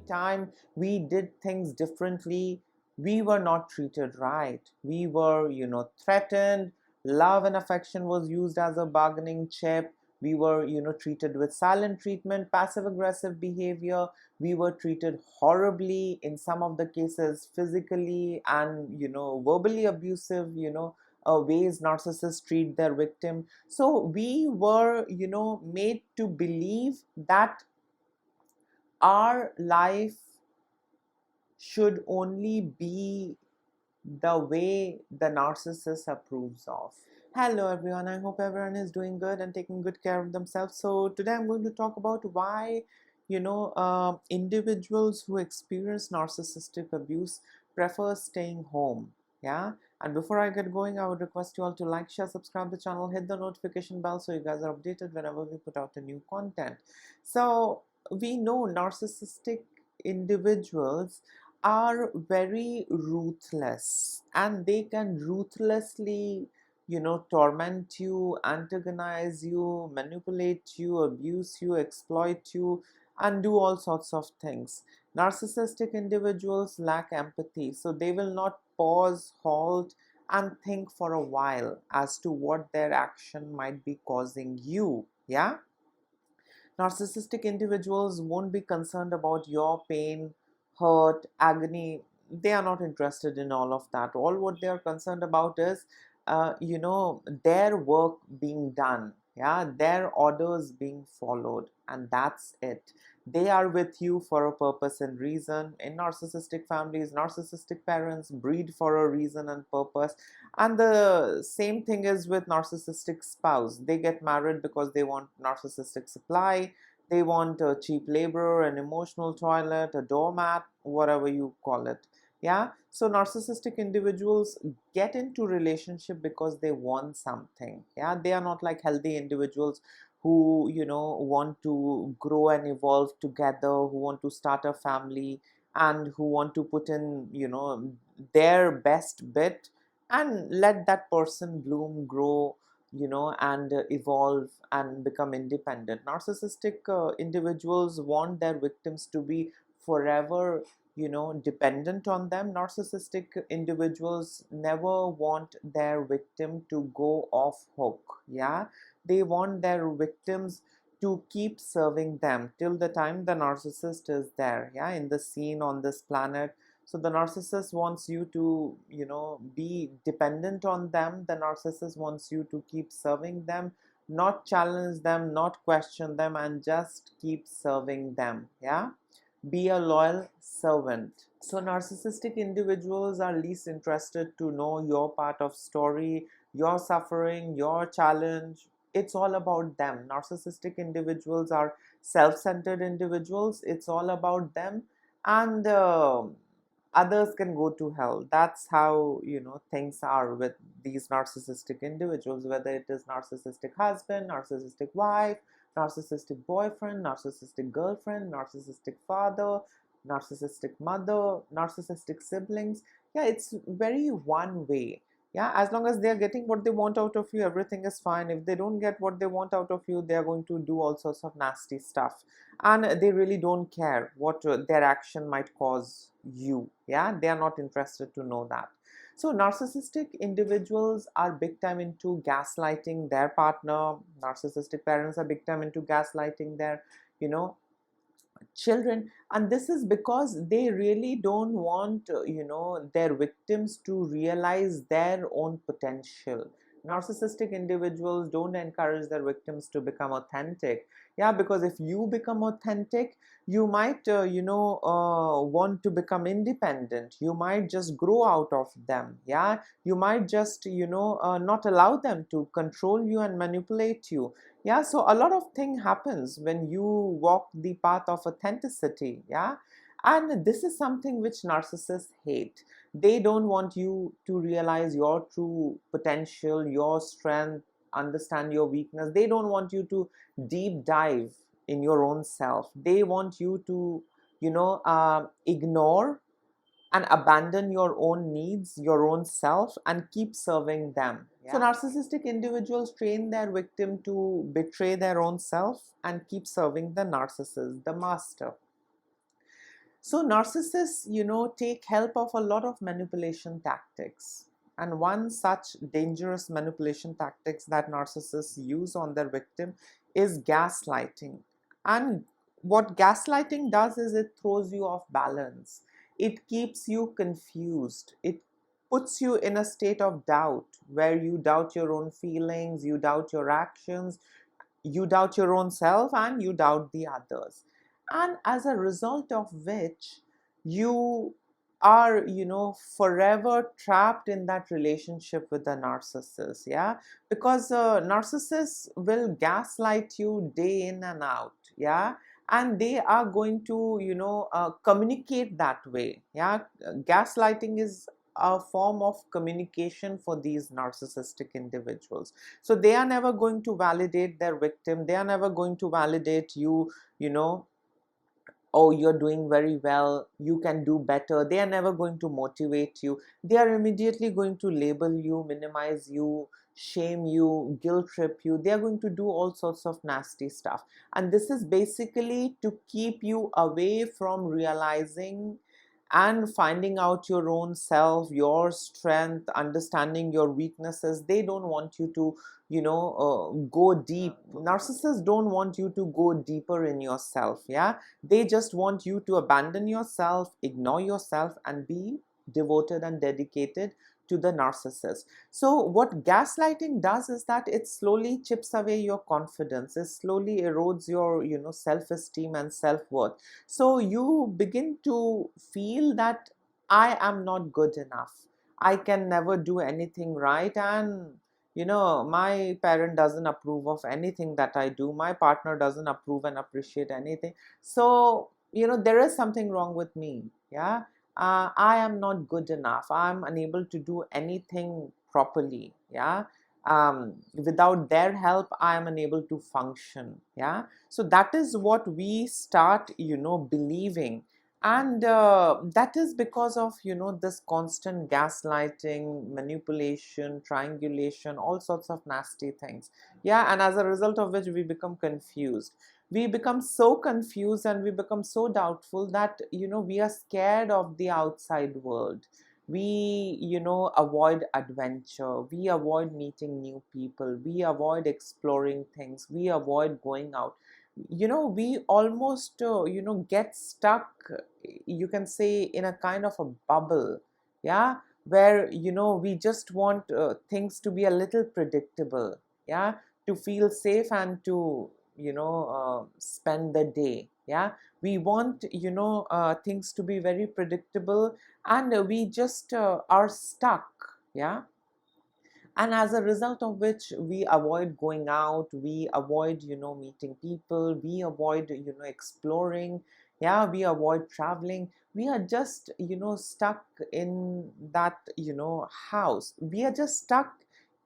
time we did things differently, we were not treated right. We were, threatened. Love and affection was used as a bargaining chip. We were, treated with silent treatment, passive aggressive behavior. We were treated horribly, in some of the cases physically and, verbally abusive, ways narcissists treat their victim. So we were, made to believe that our life should only be the way the narcissist approves of. Hello everyone, I hope everyone is doing good and taking good care of themselves. So today I'm going to talk about why individuals who experience narcissistic abuse prefer staying home. Yeah, and before I get going, I would request you all to like, share, subscribe the channel, hit the notification bell so you guys are updated whenever we put out a new content. So we know narcissistic individuals are very ruthless, and they can ruthlessly, torment you, antagonize you, manipulate you, abuse you, exploit you, and do all sorts of things. Narcissistic individuals lack empathy, so they will not pause, halt, and think for a while as to what their action might be causing you. Yeah, narcissistic individuals won't be concerned about your pain, hurt, agony. They are not interested in all of that. All what they are concerned about is, their work being done. Yeah, their orders being followed, and that's it. They are with you for a purpose and reason. In narcissistic families, narcissistic parents breed for a reason and purpose. And the same thing is with narcissistic spouse. They get married because they want narcissistic supply. They want a cheap labor, an emotional toilet, a doormat, whatever you call it. Yeah. So narcissistic individuals get into relationship because they want something. Yeah. They are not like healthy individuals who, want to grow and evolve together, who want to start a family, and who want to put in, their best bit and let that person bloom, grow, and evolve and become independent. Narcissistic individuals want their victims to be forever, dependent on them. Narcissistic individuals never want their victim to go off hook. Yeah, they want their victims to keep serving them till the time the narcissist is there, yeah, in the scene on this planet. So the narcissist wants you to, be dependent on them. The narcissist wants you to keep serving them, not challenge them, not question them, and just keep serving them. Yeah, be a loyal servant. So narcissistic individuals are least interested to know your part of story, your suffering, your challenge. It's all about them. Narcissistic individuals are self-centered individuals. It's all about them, and others can go to hell. That's how, things are with these narcissistic individuals, whether it is narcissistic husband, narcissistic wife, narcissistic boyfriend, narcissistic girlfriend, narcissistic father, narcissistic mother, narcissistic siblings. Yeah, it's very one way. Yeah, as long as they're getting what they want out of you, everything is fine. If they don't get what they want out of you, they're going to do all sorts of nasty stuff, and they really don't care what their action might cause you. Yeah, they are not interested to know that. So narcissistic individuals are big time into gaslighting their partner. Narcissistic parents are big time into gaslighting their, you know children, and this is because they really don't want, their victims to realize their own potential. Narcissistic individuals don't encourage their victims to become authentic. Yeah, because if you become authentic, you might, want to become independent. You might just grow out of them. Yeah, you might just, not allow them to control you and manipulate you. Yeah, so a lot of thing happens when you walk the path of authenticity. Yeah, and this is something which narcissists hate. They don't want you to realize your true potential, your strength, understand your weakness. They don't want you to deep dive in your own self. They want you to, ignore and abandon your own needs, your own self, and keep serving them. Yeah. So narcissistic individuals train their victim to betray their own self and keep serving the narcissist, the master. So narcissists, take help of a lot of manipulation tactics. And one such dangerous manipulation tactics that narcissists use on their victim is gaslighting. And what gaslighting does is it throws you off balance. It keeps you confused. It puts you in a state of doubt where you doubt your own feelings, you doubt your actions, you doubt your own self, and you doubt the others. And as a result of which, you are, forever trapped in that relationship with the narcissist. Yeah, because narcissists will gaslight you day in and out. Yeah, and they are going to, communicate that way. Yeah, gaslighting is a form of communication for these narcissistic individuals. So they are never going to validate their victim. They are never going to validate you, you know oh, you're doing very well, you can do better. They are never going to motivate you. They are immediately going to label you, minimize you, shame you, guilt trip you. They are going to do all sorts of nasty stuff. And this is basically to keep you away from realizing and finding out your own self, your strength, understanding your weaknesses. They don't want you to, go deep. Narcissists don't want you to go deeper in yourself. Yeah, they just want you to abandon yourself, ignore yourself, and be devoted and dedicated to the narcissist. So what gaslighting does is that it slowly chips away your confidence. It slowly erodes your, self-esteem and self-worth. So you begin to feel that I am not good enough. I can never do anything right, and my parent doesn't approve of anything that I do. My partner doesn't approve and appreciate anything. So, there is something wrong with me. Yeah. I am not good enough. I'm unable to do anything properly. Yeah. Without their help, I am unable to function. Yeah. So that is what we start, believing. And that is because of, this constant gaslighting, manipulation, triangulation, all sorts of nasty things. Yeah. And as a result of which we become confused. We become so confused and we become so doubtful that, we are scared of the outside world. We, avoid adventure. We avoid meeting new people. We avoid exploring things. We avoid going out. We almost, get stuck, you can say, in a kind of a bubble. Yeah, where, we just want things to be a little predictable. Yeah, to feel safe and to, spend the day. Yeah, we want, things to be very predictable, and we just are stuck. Yeah, and as a result of which we avoid going out, we avoid, meeting people, we avoid, exploring. Yeah, we avoid traveling. We are just, stuck in that, house. We are just stuck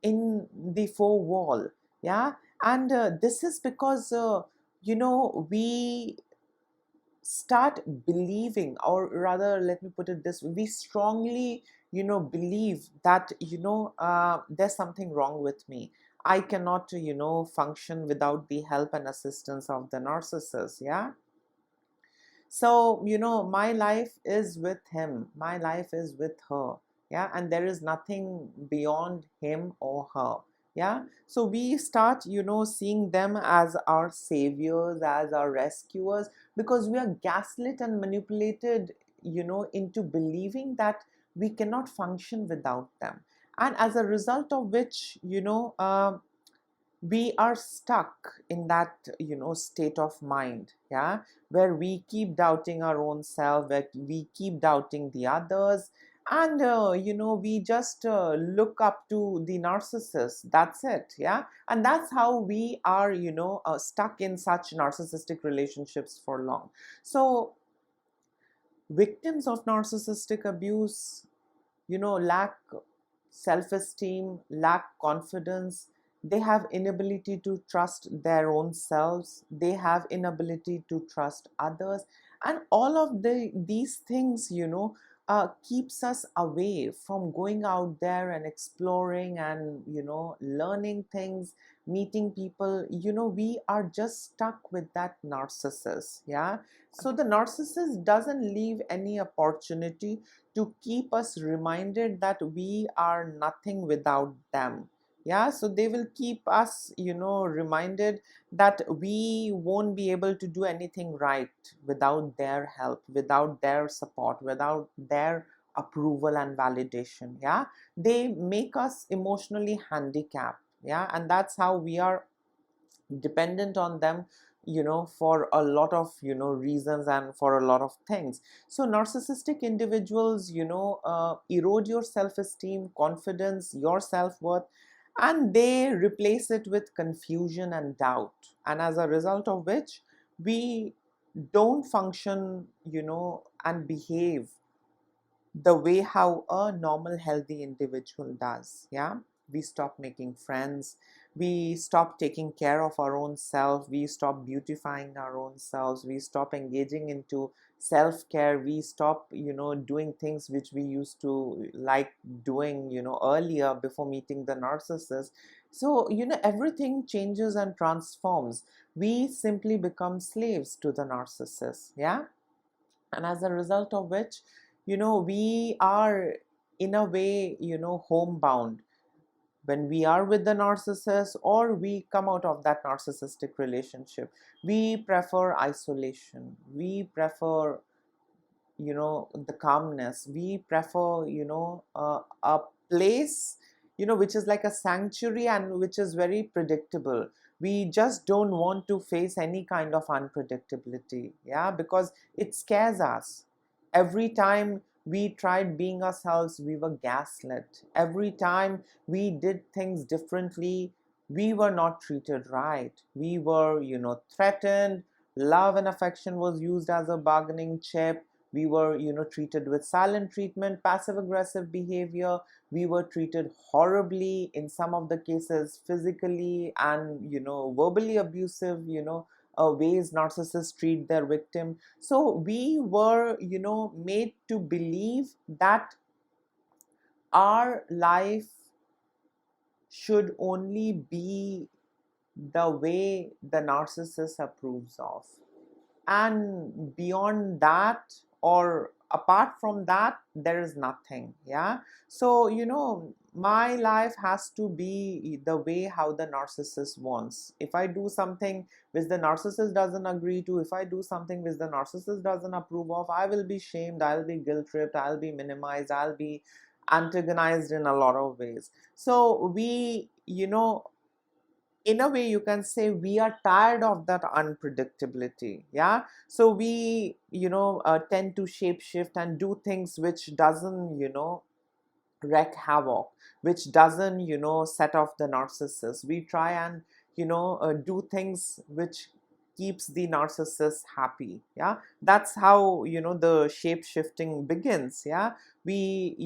in the four wall. Yeah, and this is because we start believing, or rather, let me put it this way, we strongly, believe that, there's something wrong with me. I cannot, function without the help and assistance of the narcissist. Yeah, so, my life is with him, my life is with her. Yeah, and there is nothing beyond him or her. Yeah, so we start, seeing them as our saviors, as our rescuers, because we are gaslit and manipulated, into believing that we cannot function without them. And as a result of which, we are stuck in that, state of mind. Yeah, where we keep doubting our own self, where we keep doubting the others, and we just look up to the narcissist. That's it. Yeah, and that's how we are, stuck in such narcissistic relationships for long. So victims of narcissistic abuse, lack self-esteem, lack confidence. They have inability to trust their own selves. They have inability to trust others. And all of these things, keeps us away from going out there and exploring and, learning things, meeting people. We are just stuck with that narcissist. Yeah. So the narcissist doesn't leave any opportunity to keep us reminded that we are nothing without them. Yeah. So they will keep us, reminded that we won't be able to do anything right without their help, without their support, without their approval and validation. Yeah. They make us emotionally handicapped. Yeah. And that's how we are dependent on them, for a lot of, reasons and for a lot of things. So narcissistic individuals, erode your self-esteem, confidence, your self-worth, and they replace it with confusion and doubt, and as a result of which we don't function, and behave the way how a normal healthy individual does. Yeah. We stop making friends, we stop taking care of our own self, we stop beautifying our own selves, we stop engaging into self-care, we stop, doing things which we used to like doing, earlier before meeting the narcissist. So, everything changes and transforms. We simply become slaves to the narcissist. Yeah. And as a result of which, we are in a way, homebound when we are with the narcissist, or we come out of that narcissistic relationship. We prefer isolation, we prefer, the calmness, we prefer, a place, which is like a sanctuary and which is very predictable. We just don't want to face any kind of unpredictability. Yeah. Because it scares us. Every time we tried being ourselves, we were gaslit. Every time we did things differently, we were not treated right, we were, threatened. Love and affection was used as a bargaining chip. We were, treated with silent treatment, passive aggressive behavior. We were treated horribly, in some of the cases physically and, verbally abusive, ways narcissists treat their victim. So we were, made to believe that our life should only be the way the narcissist approves of, and beyond that, or apart from that, there is nothing. Yeah. So, my life has to be the way how the narcissist wants. If I do something which the narcissist doesn't agree to, if I do something which the narcissist doesn't approve of, I will be shamed, I'll be guilt tripped, I'll be minimized, I'll be antagonized in a lot of ways. So we, in a way, you can say we are tired of that unpredictability. Yeah. So we, tend to shape shift and do things which doesn't, wreak havoc, which doesn't, set off the narcissist. We try and, do things which keeps the narcissist happy. Yeah. That's how, the shape shifting begins. Yeah. We,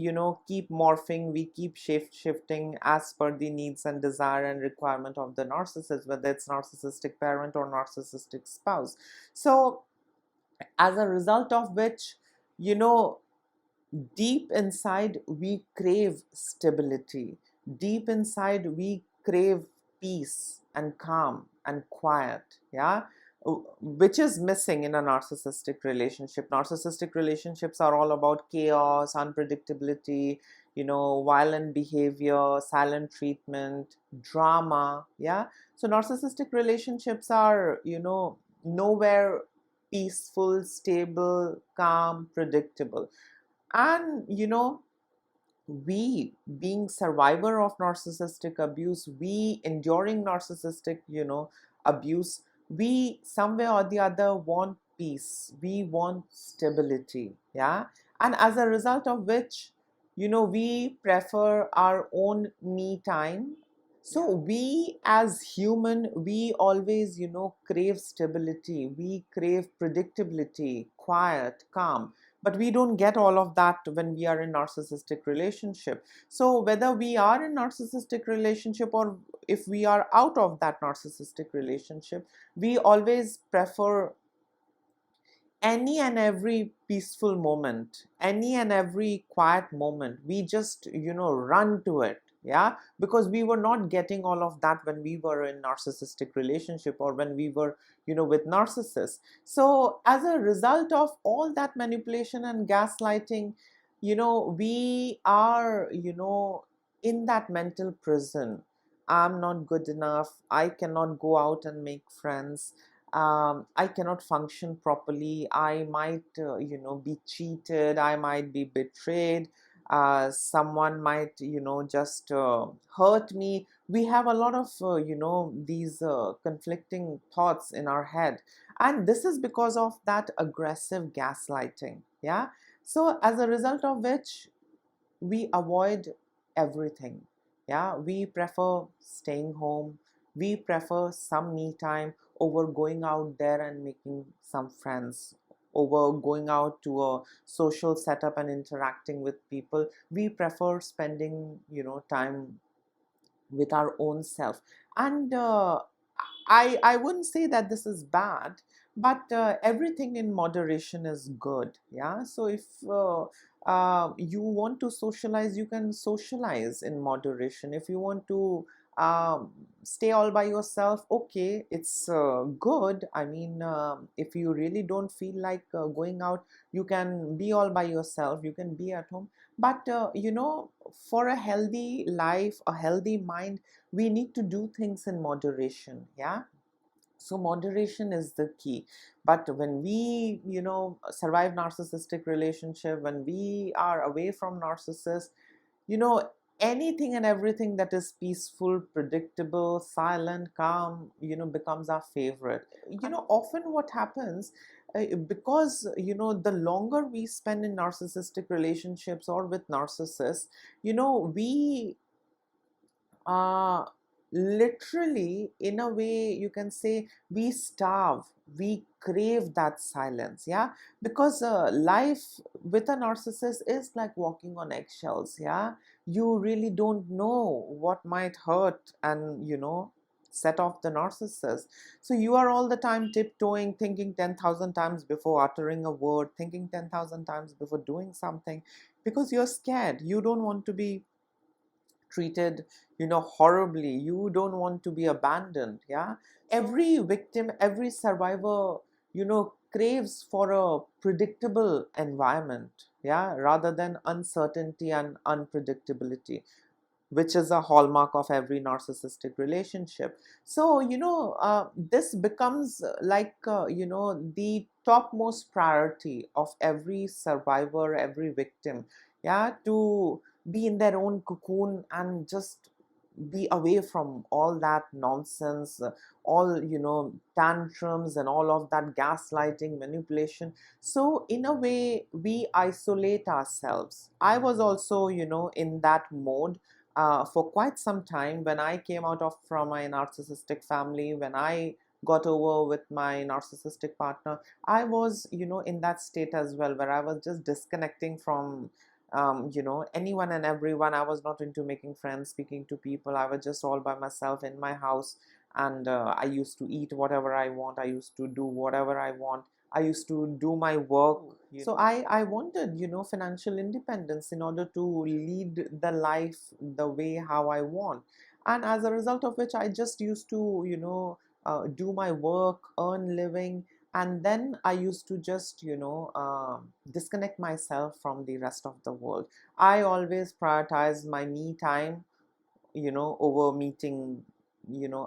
keep morphing, we keep shape shifting as per the needs and desire and requirement of the narcissist, whether it's narcissistic parent or narcissistic spouse. So as a result of which, deep inside we crave stability, deep inside we crave peace and calm and quiet. Yeah. Which is missing in a narcissistic relationship. Narcissistic relationships are all about chaos, unpredictability, violent behavior, silent treatment, drama. Yeah. So narcissistic relationships are, nowhere peaceful, stable, calm, predictable. And, we being survivor of narcissistic abuse, we enduring narcissistic, abuse, we somewhere or the other want peace, we want stability. Yeah. And as a result of which, we prefer our own me time. So we as human, we always, crave stability, we crave predictability, quiet, calm. But we don't get all of that when we are in narcissistic relationship. So whether we are in narcissistic relationship, or if we are out of that narcissistic relationship, we always prefer any and every peaceful moment, any and every quiet moment, we just, run to it. Yeah, because we were not getting all of that when we were in narcissistic relationship, or when we were, with narcissists. So as a result of all that manipulation and gaslighting, we are, in that mental prison. I'm not good enough, I cannot go out and make friends, I cannot function properly. I might, be cheated. I might be betrayed. Someone might, just hurt me. We have a lot of, these conflicting thoughts in our head. And this is because of that aggressive gaslighting. Yeah. So, as a result of which, we avoid everything. Yeah, we prefer staying home, we prefer some me time over going out there and making some friends, over going out to a social setup and interacting with people. We prefer spending, time with our own self. And I wouldn't say that this is bad, but everything in moderation is good. Yeah. So if you want to socialize, you can socialize in moderation. If you want to stay all by yourself, okay, it's good. I mean, if you really don't feel like going out, you can be all by yourself, you can be at home. But for a healthy life, a healthy mind, we need to do things in moderation. Yeah. So moderation is the key. But when we, survive narcissistic relationship, when we are away from narcissists, you know anything and everything that is peaceful, predictable, silent, calm, becomes our favorite. Often what happens, because the longer we spend in narcissistic relationships or with narcissists, we literally, in a way, you can say, we starve, we crave that silence. Yeah, because life with a narcissist is like walking on eggshells. Yeah, you really don't know what might hurt and set off the narcissist. So you are all the time tiptoeing, thinking 10,000 times before uttering a word, thinking 10,000 times before doing something, because you're scared. You don't want to be treated horribly, you don't want to be abandoned. Yeah, every victim, every survivor craves for a predictable environment, yeah, rather than uncertainty and unpredictability, which is a hallmark of every narcissistic relationship. So this becomes like the topmost priority of every survivor, every victim. Yeah, to be in their own cocoon and just be away from all that nonsense, all tantrums and all of that gaslighting, manipulation. So in a way, we isolate ourselves. I was also in that mode for quite some time. When I came out of from my narcissistic family, when I got over with my narcissistic partner, I was in that state as well, where I was just disconnecting from anyone and everyone. I was not into making friends, speaking to people. I was just all by myself in my house, and I used to eat whatever I want, I used to do whatever I want, I used to do my work. So I wanted financial independence in order to lead the life the way how I want. And as a result of which, I just used to do my work, earn living, and then I used to just disconnect myself from the rest of the world. I always prioritize my me time over meeting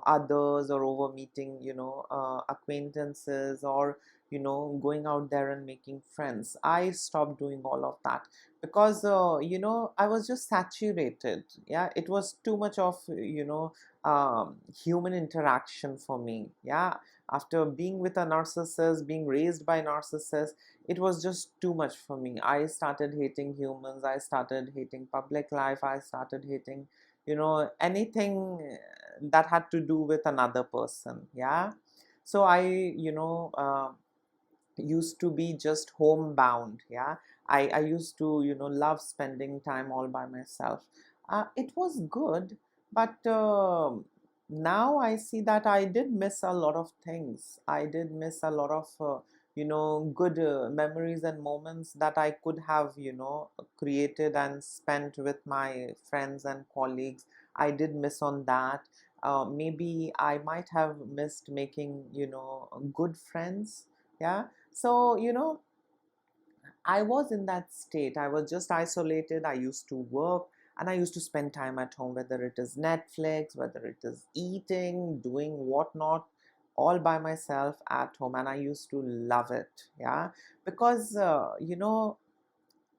others, or over meeting acquaintances, or going out there and making friends. I stopped doing all of that because I was just saturated. Yeah, it was too much of human interaction for me. Yeah, after being with a narcissist, being raised by narcissists, it was just too much for me. I started hating humans, I started hating public life, I started hating anything that had to do with another person. Yeah, so I used to be just homebound. Yeah, I used to love spending time all by myself. It was good, but now I see that I did miss a lot of things. I did miss a lot of good memories and moments that I could have, created and spent with my friends and colleagues. I did miss on that. Maybe I might have missed making, good friends. Yeah. So, I was in that state. I was just isolated. I used to work and I used to spend time at home, whether it is Netflix, whether it is eating, doing whatnot, all by myself at home. And I used to love it. Yeah. Because,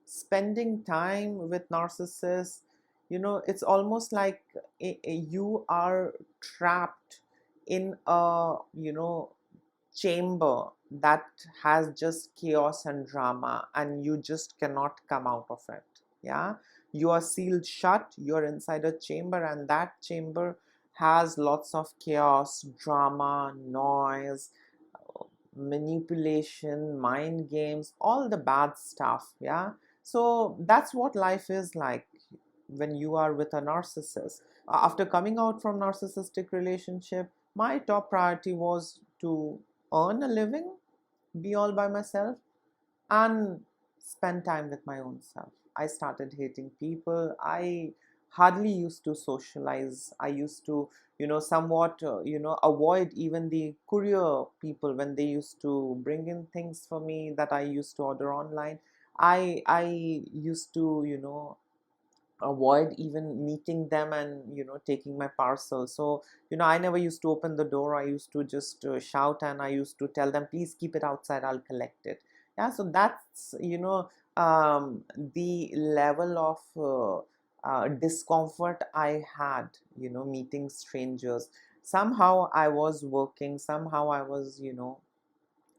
spending time with narcissists, it's almost like you are trapped in a, chamber that has just chaos and drama, and you just cannot come out of it. Yeah, you are sealed shut, you're inside a chamber, and that chamber has lots of chaos, drama, noise, manipulation, mind games, all the bad stuff. Yeah, so that's what life is like when you are with a narcissist. After coming out from narcissistic relationship, my top priority was to earn a living, be all by myself, and spend time with my own self. I started hating people. I hardly used to socialize. I used to, somewhat, avoid even the courier people when they used to bring in things for me that I used to order online. I used to, avoid even meeting them and taking my parcel. So I never used to open the door. I used to just shout, and I used to tell them, please keep it outside, I'll collect it. Yeah, so that's the level of discomfort I had, meeting strangers. Somehow I was working, somehow I was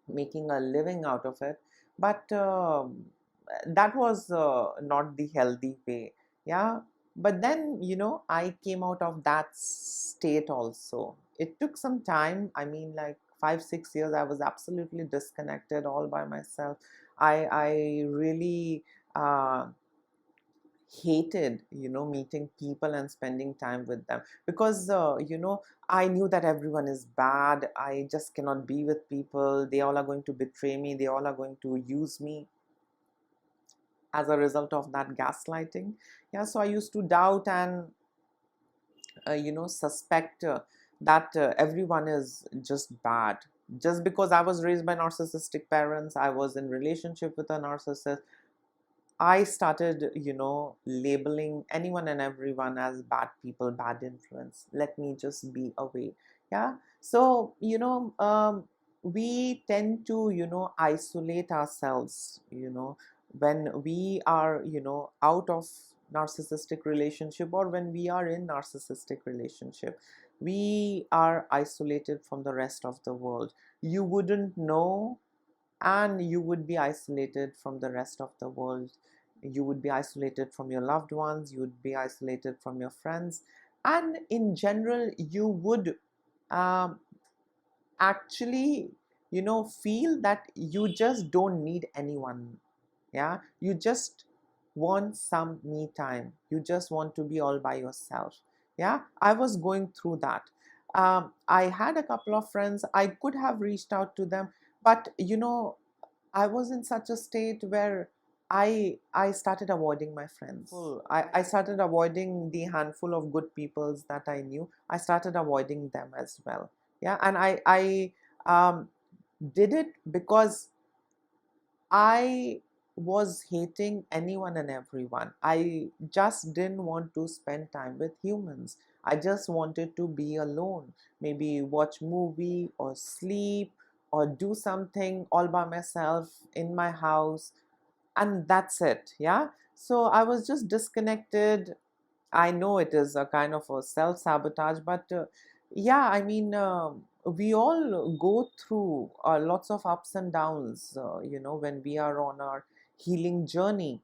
making a living out of it, but that was not the healthy way. Yeah, but then I came out of that state also. It took some time. I mean, like 5 6 years I was absolutely disconnected, all by myself. I really hated meeting people and spending time with them, because I knew that everyone is bad. I just cannot be with people. They all are going to betray me, they all are going to use me as a result of that gaslighting. Yeah, so I used to doubt and suspect that everyone is just bad. Just because I was raised by narcissistic parents, I was in relationship with a narcissist, I started, labeling anyone and everyone as bad people, bad influence. Let me just be away. Yeah. So, we tend to, isolate ourselves, when we are, out of narcissistic relationship, or when we are in narcissistic relationship, we are isolated from the rest of the world. You wouldn't know, and you would be isolated from the rest of the world. You would be isolated from your loved ones, you would be isolated from your friends, and in general you would um, actually feel that you just don't need anyone. Yeah, you just want some me time, you just want to be all by yourself. Yeah, I was going through that. I had a couple of friends, I could have reached out to them, but I was in such a state where I started avoiding my friends. I started avoiding the handful of good peoples that I knew. I started avoiding them as well. Yeah, and I did it because I was hating anyone and everyone. I just didn't want to spend time with humans. I just wanted to be alone. Maybe watch movie or sleep or do something all by myself in my house, and that's it. Yeah, so I was just disconnected. I know it is a kind of a self-sabotage, but yeah, I mean, we all go through lots of ups and downs, when we are on our healing journey.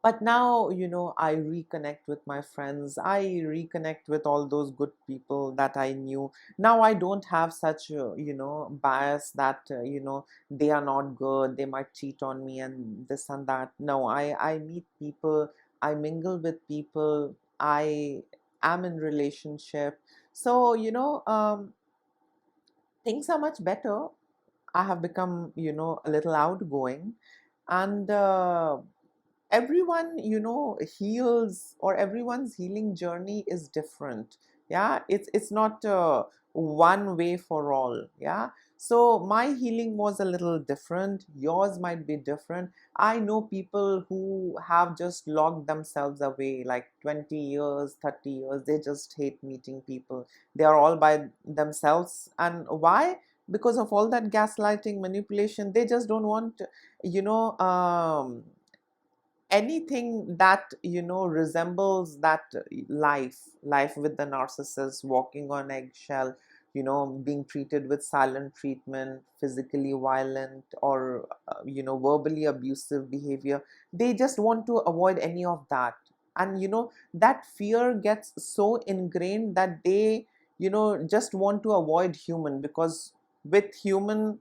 But now I reconnect with my friends, I reconnect with all those good people that I knew. Now I don't have such bias that they are not good, they might cheat on me and this and that. No, I meet people, I mingle with people, I am in relationship. So things are much better. I have become, a little outgoing, and everyone, heals, or everyone's healing journey is different. Yeah, it's not one way for all. Yeah, so my healing was a little different, yours might be different. I know people who have just locked themselves away like 20 years, 30 years. They just hate meeting people. They are all by themselves. And why? Because of all that gaslighting, manipulation. They just don't want, you know um, anything that, resembles that life with the narcissist, walking on eggshell, being treated with silent treatment, physically violent, or verbally abusive behavior. They just want to avoid any of that. And that fear gets so ingrained that they, just want to avoid human, because with human,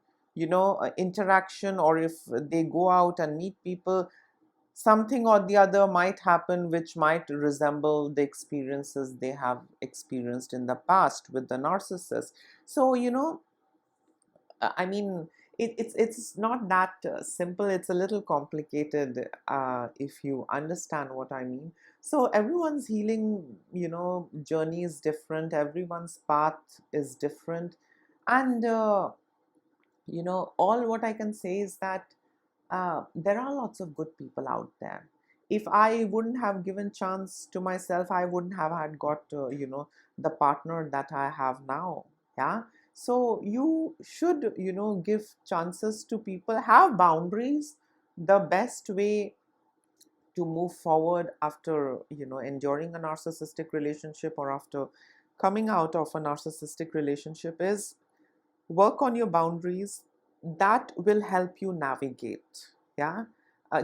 interaction, or if they go out and meet people, something or the other might happen which might resemble the experiences they have experienced in the past with the narcissist. So, I mean, it's not that simple. It's a little complicated, if you understand what I mean. So everyone's healing, journey is different. Everyone's path is different, and all what I can say is that there are lots of good people out there. If I wouldn't have given chance to myself, I wouldn't have had got the partner that I have now. Yeah. So you should, give chances to people, have boundaries. The best way to move forward after, enduring a narcissistic relationship, or after coming out of a narcissistic relationship, is work on your boundaries. That will help you navigate. Yeah,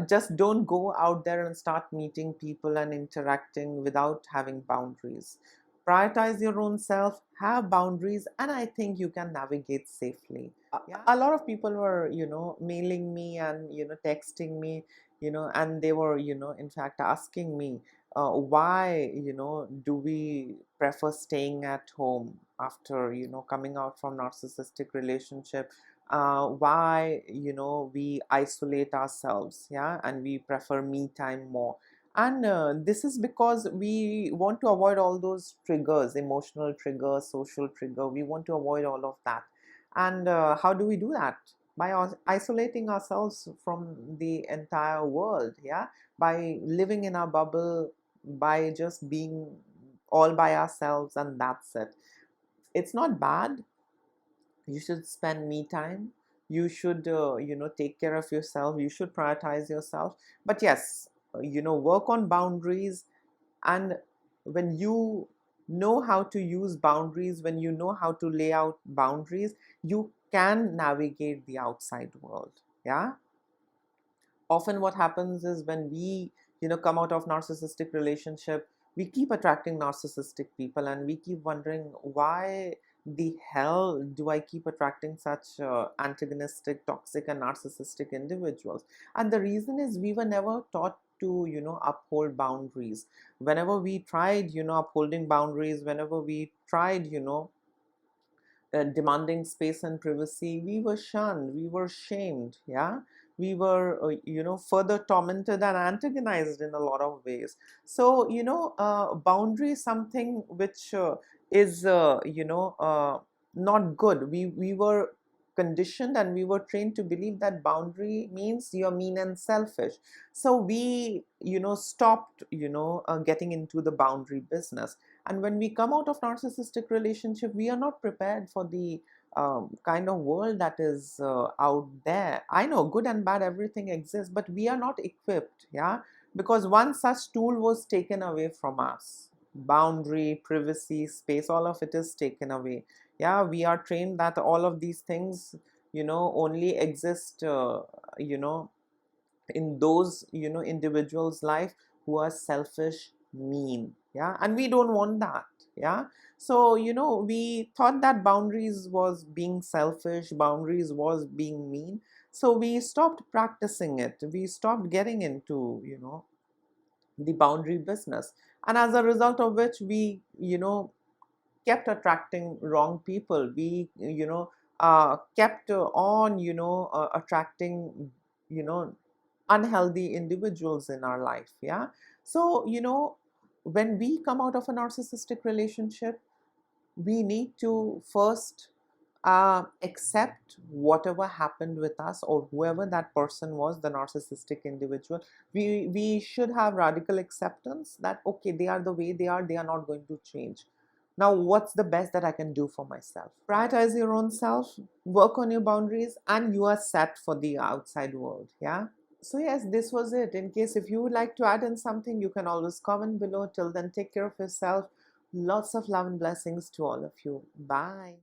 just don't go out there and start meeting people and interacting without having boundaries. Prioritize your own self, have boundaries, and I think you can navigate safely. Yeah, a lot of people were, mailing me and, texting me, and they were, in fact, asking me, why, do we prefer staying at home after, coming out from narcissistic relationship? Why, we isolate ourselves, yeah, and we prefer me time more. And this is because we want to avoid all those triggers, emotional trigger, social trigger. We want to avoid all of that. And how do we do that? By isolating ourselves from the entire world. Yeah, by living in our bubble, by just being all by ourselves, and that's it. It's not bad. You should spend me time. You should, take care of yourself. You should prioritize yourself. But yes, work on boundaries. And when you know how to use boundaries, when you know how to lay out boundaries, you can navigate the outside world. Yeah. Often what happens is, when we, come out of narcissistic relationship, we keep attracting narcissistic people, and we keep wondering, why the hell do I keep attracting such antagonistic, toxic, and narcissistic individuals? And the reason is, we were never taught to, uphold boundaries. Whenever we tried, upholding boundaries, whenever we tried, demanding space and privacy, we were shunned, we were shamed. Yeah, we were, further tormented and antagonized in a lot of ways. So, boundary is something which is, not good. We were conditioned, and we were trained to believe that boundary means you're mean and selfish. So we, stopped, getting into the boundary business. And when we come out of narcissistic relationship, we are not prepared for the kind of world that is out there. I know good and bad, everything exists, but we are not equipped. Yeah, because one such tool was taken away from us. Boundary, privacy, space, all of it is taken away. Yeah, we are trained that all of these things, only exist, in those, individuals life who are selfish, mean. Yeah, and we don't want that. Yeah, so, we thought that boundaries was being selfish, boundaries was being mean. So we stopped practicing it. We stopped getting into, the boundary business. And as a result of which, we, kept attracting wrong people. We, kept on, attracting, you know, unhealthy individuals in our life. Yeah. So, when we come out of a narcissistic relationship, we need to first accept whatever happened with us, or whoever that person was, the narcissistic individual. We should have radical acceptance that okay, they are the way they are not going to change. Now what's the best that I can do for myself? Prioritize your own self, work on your boundaries, and you are set for the outside world. Yeah. So yes, this was it. In case if you would like to add in something, you can always comment below. Till then, take care of yourself. Lots of love and blessings to all of you. Bye.